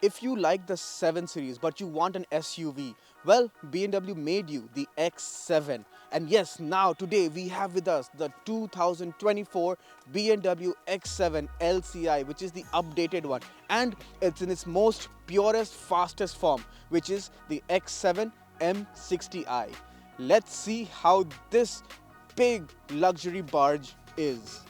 If you like the 7 Series but you want an SUV, well, BMW made you the X7. And yes, now today we have with us the 2024 BMW X7 LCI, which is the updated one. And it's in its most purest, fastest form, which is the X7 M60i. Let's see how this big luxury barge is.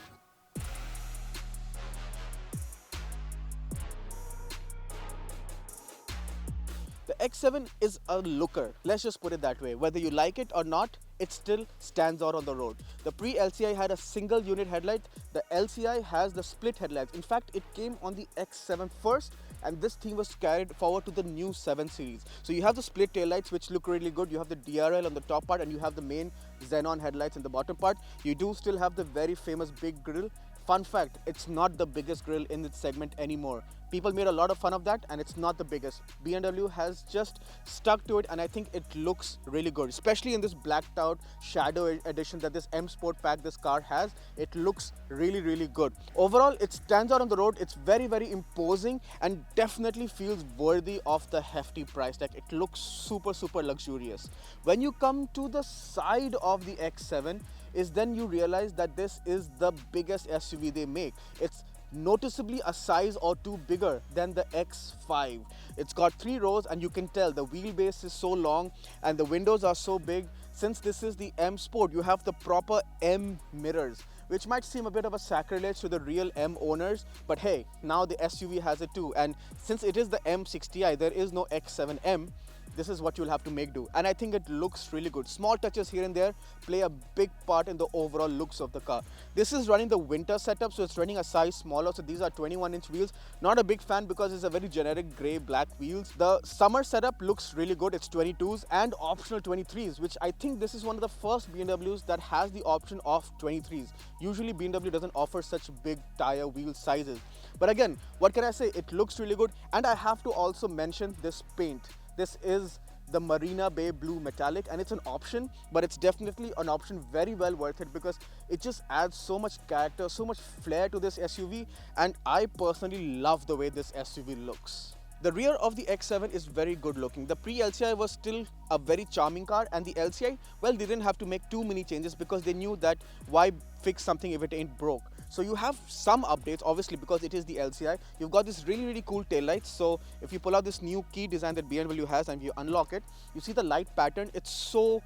The X7 is a looker, let's just put it that way. Whether you like it or not, it still stands out on the road. The pre-LCI had a single unit headlight. The LCI has the split headlights. In fact, it came on the X7 first, and this theme was carried forward to the new 7 Series. So you have the split taillights, which look really good. You have the DRL on the top part, and you have the main xenon headlights in the bottom part. You do still have the very famous big grille. Fun fact, it's not the biggest grille in its segment anymore. People made a lot of fun of that, and it's not the biggest. BMW has just stuck to it, and I think it looks really good, especially in this blacked out shadow edition that this M Sport pack this car has. It looks really good. Overall, it stands out on the road. It's very imposing and definitely feels worthy of the hefty price tag. It looks super luxurious. When you come to the side of the X7, is then you realize that this is the biggest SUV they make. It's noticeably a size or two bigger than the X5. It's got 3 rows, and you can tell the wheelbase is so long and the windows are so big. Since this is the M Sport, you have the proper M mirrors, which might seem a bit of a sacrilege to the real M owners, but hey, now the SUV has it too. And since it is the M60i, there is no X7M. This is what you'll have to make do, and I think it looks really good. Small touches here and there play a big part in the overall looks of the car. This is running the winter setup, so it's running a size smaller, so these are 21-inch wheels. Not a big fan because it's a very generic grey black wheels. The summer setup looks really good. It's 22s and optional 23s, which I think this is one of the first BMWs that has the option of 23s. Usually BMW doesn't offer such big tire wheel sizes, but again, what can I say, it looks really good. And I have to also mention this paint. This is the Marina Bay Blue Metallic, and it's an option, but it's definitely an option very well worth it because it just adds so much character, so much flair to this SUV, and I personally love the way this SUV looks. The rear of the X7 is very good looking. The pre-LCI was still a very charming car, and the LCI, well, they didn't have to make too many changes because they knew that why fix something if it ain't broke. So you have some updates, obviously, because it is the LCI. You've got this really cool taillights. So if you pull out this new key design that BMW has and you unlock it, you see the light pattern. It's so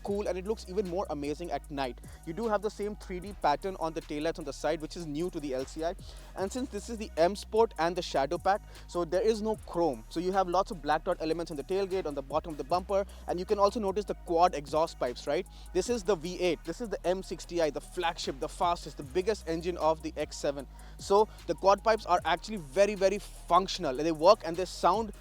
cool, and it looks even more amazing at night. You do have the same 3D pattern on the taillights on the side, which is new to the LCI. And since this is the M Sport and the shadow pack, so there is no chrome. So you have lots of blacked out elements on the tailgate, on the bottom of the bumper, and you can also notice the quad exhaust pipes, right? This is the V8, this is the M60i, the flagship, the fastest, the biggest engine of the X7. So the quad pipes are actually very functional. They work and they sound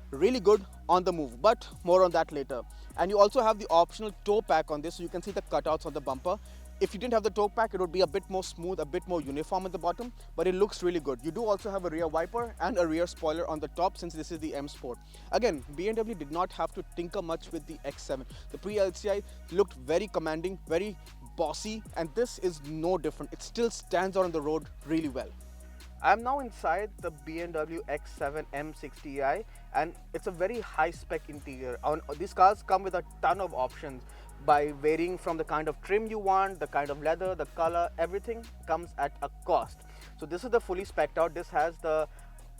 really good on the move, but more on that later. And you also have the optional toe pack on this, so you can see the cutouts on the bumper. If you didn't have the toe pack, it would be a bit more smooth, a bit more uniform at the bottom, but it looks really good. You do also have a rear wiper and a rear spoiler on the top, since this is the M Sport. Again, BMW did not have to tinker much with the X7. The pre-LCI looked very commanding, very bossy, and this is no different. It still stands out on the road really well. I'm now inside the BMW X7 M60i, and it's a very high spec interior. These cars come with a ton of options by varying from the kind of trim you want, the kind of leather, the color, everything comes at a cost. So this is the fully spec'd out. This has the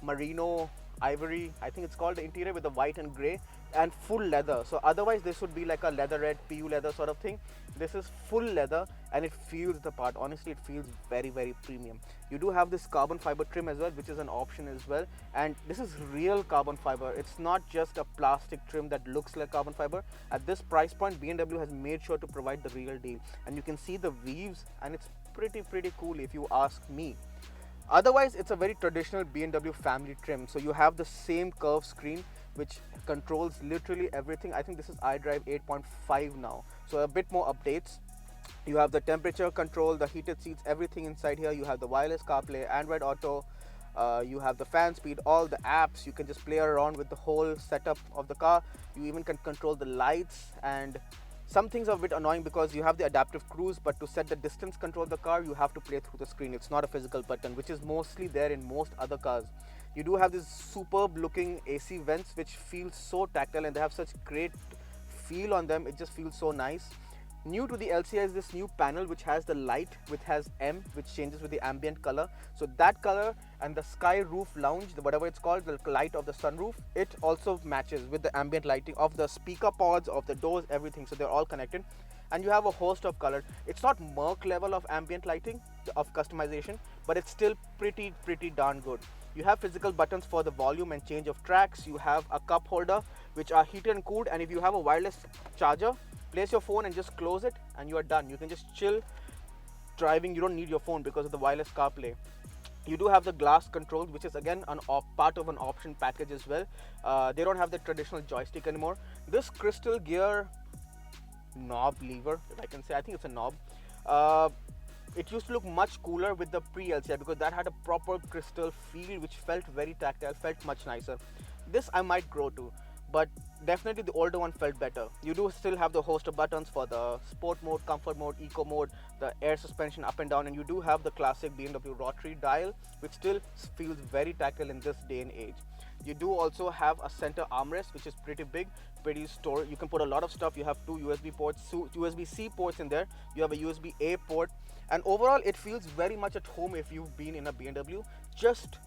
merino ivory, I think it's called, the interior with the white and grey, and full leather. So otherwise this would be like a leatherette, PU leather sort of thing. This is full leather, and it feels the part. Honestly, it feels very premium. You do have this carbon fiber trim as well, which is an option as well, and this is real carbon fiber. It's not just a plastic trim that looks like carbon fiber. At this price point, BMW has made sure to provide the real deal, and you can see the weaves, and it's pretty cool if you ask me. Otherwise, it's a very traditional BMW family trim. So you have the same curved screen which controls literally everything. I think this is iDrive 8.5 now, so a bit more updates. You have the temperature control, the heated seats, everything inside here. You have the wireless CarPlay, Android Auto, you have the fan speed, all the apps. You can just play around with the whole setup of the car. You even can control the lights, and some things are a bit annoying because you have the adaptive cruise, but to set the distance control of the car, you have to play through the screen. It's not a physical button, which is mostly there in most other cars. You do have these superb looking AC vents which feel so tactile, and they have such great feel on them. It just feels so nice. New to the LCI is this new panel which has the light, which has M, which changes with the ambient color. So that color and the sky roof lounge, whatever it's called, the light of the sunroof, it also matches with the ambient lighting of the speaker pods, of the doors, everything. So they're all connected. And you have a host of colors. It's not Merc level of ambient lighting, of customization, but it's still pretty darn good. You have physical buttons for the volume and change of tracks. You have a cup holder which are heated and cooled, and if you have a wireless charger, place your phone and just close it and you are done. You can just chill driving. You don't need your phone because of the wireless CarPlay. You do have the glass controls, which is again part of an option package as well. They don't have the traditional joystick anymore. This crystal gear knob lever, if I can say, I think it's a knob. It used to look much cooler with the pre-LCI because that had a proper crystal feel which felt very tactile, felt much nicer. This I might grow to, but definitely the older one felt better. You do still have the host of buttons for the sport mode, comfort mode, eco mode, the air suspension up and down, and you do have the classic BMW rotary dial which still feels very tactile in this day and age. You do also have a center armrest which is pretty big, pretty store. You can put a lot of stuff. You have two USB ports, two USB-C ports in there. You have a USB-A port, and overall it feels very much at home if you've been in a BMW. Just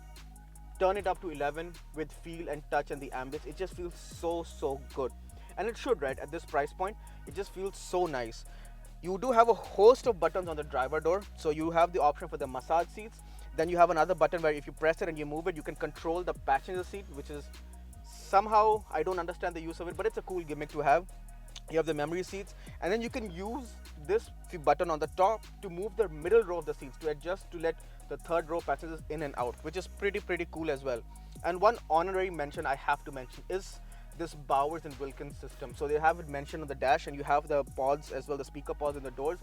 turn it up to 11 with feel and touch and the ambience. It just feels so good, and it should, right? At this price point, it just feels so nice. You do have a host of buttons on the driver door. So you have the option for the massage seats. Then you have another button where if you press it and you move it, you can control the passenger seat, which is somehow, I don't understand the use of it, but it's a cool gimmick to have. You have the memory seats, and then you can use this button on the top to move the middle row of the seats, to adjust to let the third row passengers in and out, which is pretty cool as well. And one honorary mention I have to mention is this Bowers and Wilkins system. So they have it mentioned on the dash, and you have the pods as well, the speaker pods in the doors.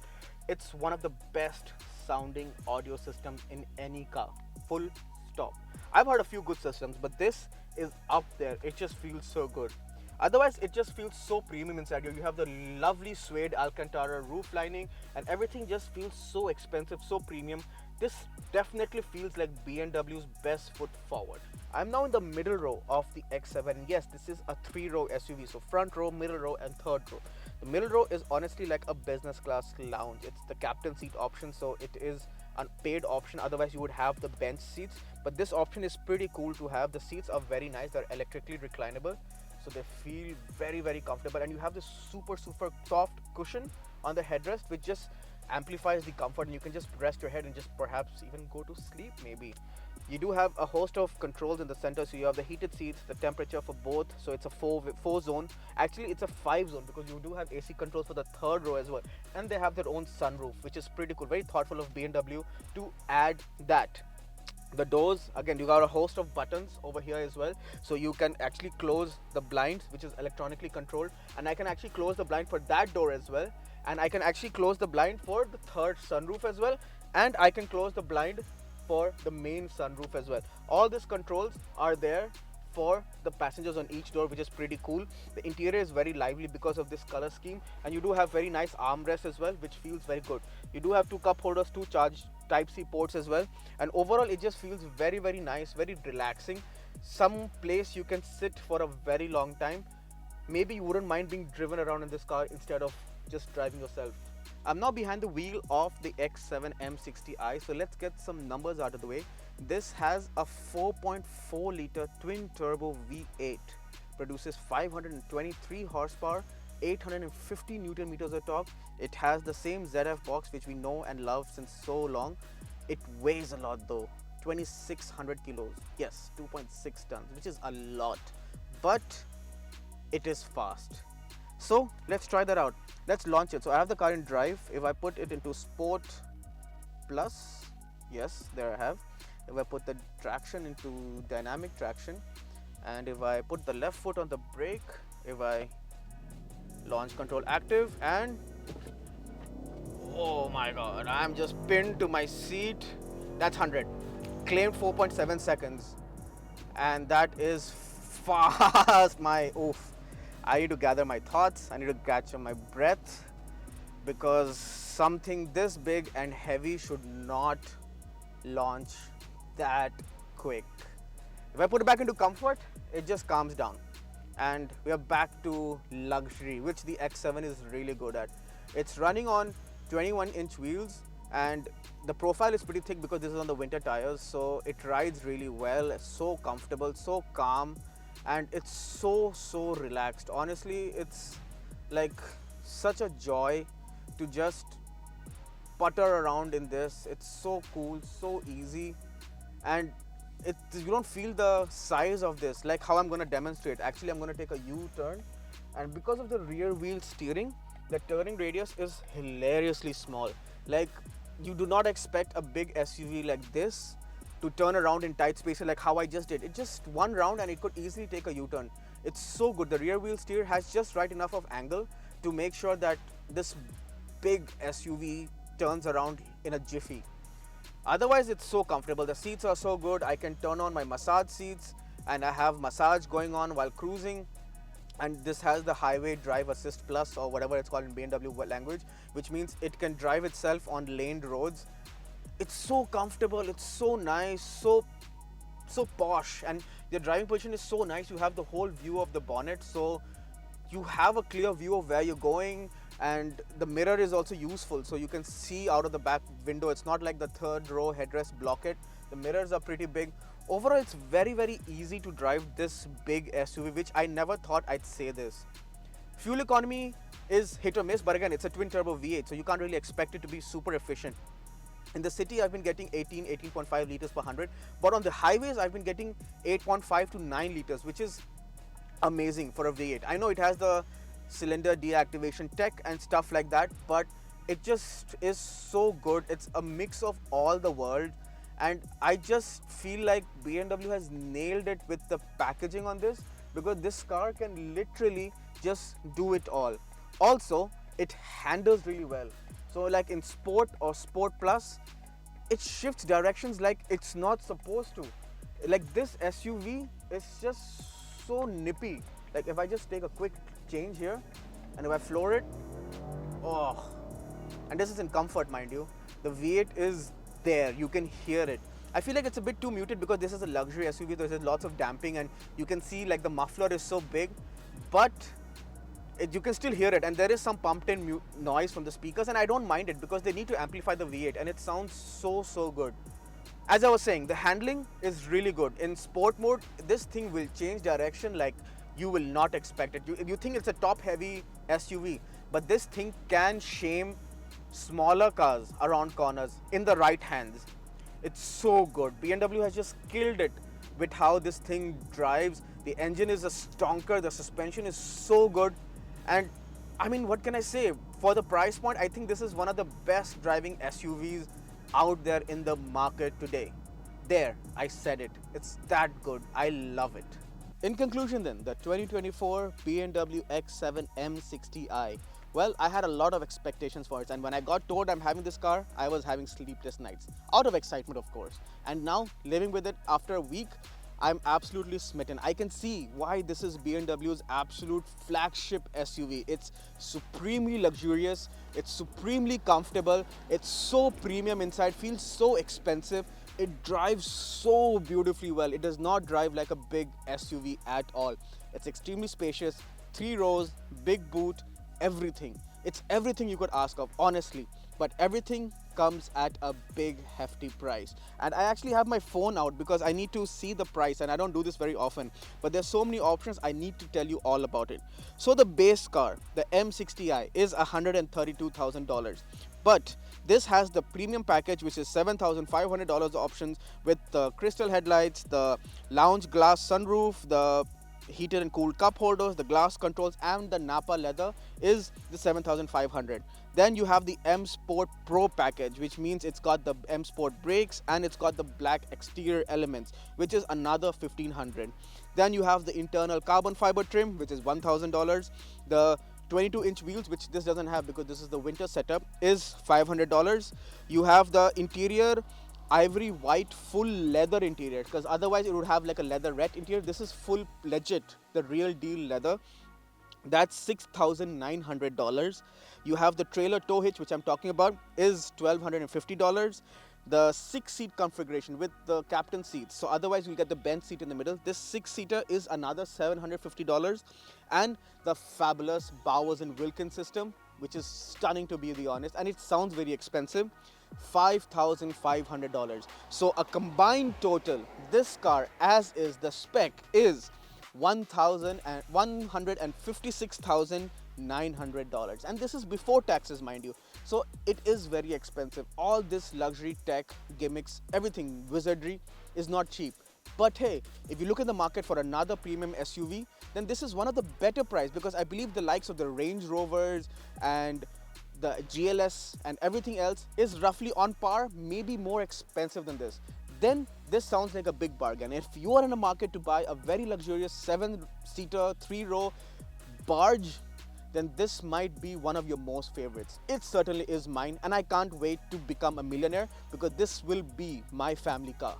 It's one of the best sounding audio systems in any car, full stop. I've heard a few good systems, but this is up there. It just feels so good. Otherwise, it just feels so premium inside here. You have the lovely suede Alcantara roof lining, and everything just feels so expensive, so premium. This definitely feels like BMW's best foot forward. I'm now in the middle row of the X7, and yes, this is a 3-row SUV, so front row, middle row, and third row. The middle row is honestly like a business class lounge. It's the captain seat option, so it is a paid option. Otherwise, you would have the bench seats, but this option is pretty cool to have. The seats are very nice. They're electrically reclinable, so they feel very comfortable, and you have this super soft cushion on the headrest which just amplifies the comfort, and you can just rest your head and just perhaps even go to sleep maybe. You do have a host of controls in the center. So you have the heated seats, the temperature for both, so it's a four zone. Actually, it's a 5 zone because you do have AC controls for the third row as well, and they have their own sunroof, which is pretty cool. Very thoughtful of BMW to add that. The doors, again, you got a host of buttons over here as well, so you can actually close the blinds, which is electronically controlled, and I can actually close the blind for that door as well, and I can actually close the blind for the third sunroof as well, and I can close the blind for the main sunroof as well. All these controls are there for the passengers on each door, which is pretty cool. The interior is very lively because of this color scheme, and you do have very nice armrests as well, which feels very good. You do have 2 cup holders, 2 charge Type-C ports as well, and overall it just feels very nice, very relaxing. Some place you can sit for a very long time. Maybe you wouldn't mind being driven around in this car instead of just driving yourself. I'm now behind the wheel of the X7 M60i, so let's get some numbers out of the way. This has a 4.4 liter twin turbo V8, produces 523 horsepower, 850 Newton meters of torque. It has the same ZF box which we know and love since so long. It weighs a lot though, 2600 kilos. Yes, 2.6 tons, which is a lot, but it is fast. So let's try that out. Let's launch it. So I have the car in drive. If I put it into Sport Plus, yes, there I have. If I put the traction into dynamic traction, and if I put the left foot on the brake, if I launch control active, and oh my god, I'm just pinned to my seat. That's 100. Claimed 4.7 seconds, and that is fast. My oof. I need to gather my thoughts. I need to catch my breath, because something this big and heavy should not launch that quick. If I put it back into comfort, it just calms down. And we are back to luxury, which the X7 is really good at. It's running on 21-inch wheels, and the profile is pretty thick because this is on the winter tires, so it rides really well. It's so comfortable, so calm, and it's so relaxed. Honestly, it's like such a joy to just putter around in this. It's so cool, so easy, and you don't feel the size of this, like how I'm going to demonstrate. Actually, I'm going to take a U-turn, and because of the rear wheel steering, the turning radius is hilariously small. Like, you do not expect a big SUV like this to turn around in tight spaces like how I just did. It just one round and it could easily take a U-turn. It's so good. The rear wheel steer has just right enough of angle to make sure that this big SUV turns around in a jiffy. Otherwise, it's so comfortable. The seats are so good. I can turn on my massage seats and I have massage going on while cruising. And this has the highway drive assist plus, or whatever it's called in BMW language, which means it can drive itself on laned roads. It's so comfortable, it's so nice, so posh, and the driving position is so nice. You have the whole view of the bonnet, so you have a clear view of where you're going, and the mirror is also useful, so you can see out of the back window. It's not like the third row headrest block it. The mirrors are pretty big. Overall, it's very easy to drive this big SUV, which I never thought I'd say this. Fuel economy is hit or miss, but again, it's a twin turbo V8, so you can't really expect it to be super efficient. In the city, I've been getting 18.5 liters per 100, but on the highways, I've been getting 8.5 to 9 liters, which is amazing for a V8. I know it has the cylinder deactivation tech and stuff like that, but it just is so good. It's a mix of all the world, and I just feel like BMW has nailed it with the packaging on this, because this car can literally just do it all. Also, it handles really well. So like in Sport or Sport Plus, it shifts directions like it's not supposed to. Like this SUV is just so nippy. Like if I just take a quick change here and if I floor it, oh, and this is in comfort, mind you, the V8 is there, you can hear it. I feel like it's a bit too muted because this is a luxury SUV. There's lots of damping and you can see like the muffler is so big, but you can still hear it, and there is some pumped in noise from the speakers, and I don't mind it because they need to amplify the V8 and it sounds so good. As I was saying, the handling is really good. In sport mode, this thing will change direction like you will not expect it. You think it's a top heavy SUV, but this thing can shame smaller cars around corners in the right hands. It's so good. BMW has just killed it with how this thing drives. The engine is a stonker, the suspension is so good, and I mean, what can I say? For the price point, I think this is one of the best driving SUVs out there in the market today. There, I said it. It's that good. I love it. In conclusion then, the 2024 BMW X7 M60i. Well, I had a lot of expectations for it, and when I got told I'm having this car, I was having sleepless nights. Out of excitement, of course. And now, living with it after a week, I'm absolutely smitten. I can see why this is BMW's absolute flagship SUV. It's supremely luxurious, it's supremely comfortable, it's so premium inside, feels so expensive. It drives so beautifully well. It does not drive like a big SUV at all. It's extremely spacious, 3 rows, big boot, everything. It's everything you could ask of, honestly. But everything comes at a big hefty price, and I actually have my phone out because I need to see the price, and I don't do this very often, but there's so many options. I need to tell you all about it. So the base car, the M60i, is $132,000, but this has the premium package, which is $7,500 options with the crystal headlights, the lounge glass sunroof, the heated and cooled cup holders, the glass controls, and the Napa leather is the 7,500. Then you have the M Sport Pro package, which means it's got the M Sport brakes and it's got the black exterior elements, which is another 1,500. Then you have the internal carbon fiber trim, which is $1,000. The 22-inch wheels, which this doesn't have because this is the winter setup, is $500. You have the interior ivory white full leather interior, because otherwise it would have like a leatherette interior. This is full legit, the real deal leather. That's $6,900. You have the trailer tow hitch, which I'm talking about, is $1,250. the 6-seat configuration with the captain seats. So otherwise you'll get the bench seat in the middle. This 6-seater is another $750, and the fabulous Bowers and Wilkins system, which is stunning to be honest, and it sounds very expensive, $5,500. So a combined total, this car as is, the spec is $156,900, and this is before taxes, mind you. So it is very expensive. All this luxury tech gimmicks, everything wizardry is not cheap. But hey, if you look in the market for another premium SUV, then this is one of the better price, because I believe the likes of the Range Rovers and the GLS and everything else is roughly on par, maybe more expensive than this. Then this sounds like a big bargain. If you are in a market to buy a very luxurious 7-seater, 3-row barge, then this might be one of your most favorites. It certainly is mine, and I can't wait to become a millionaire, because this will be my family car.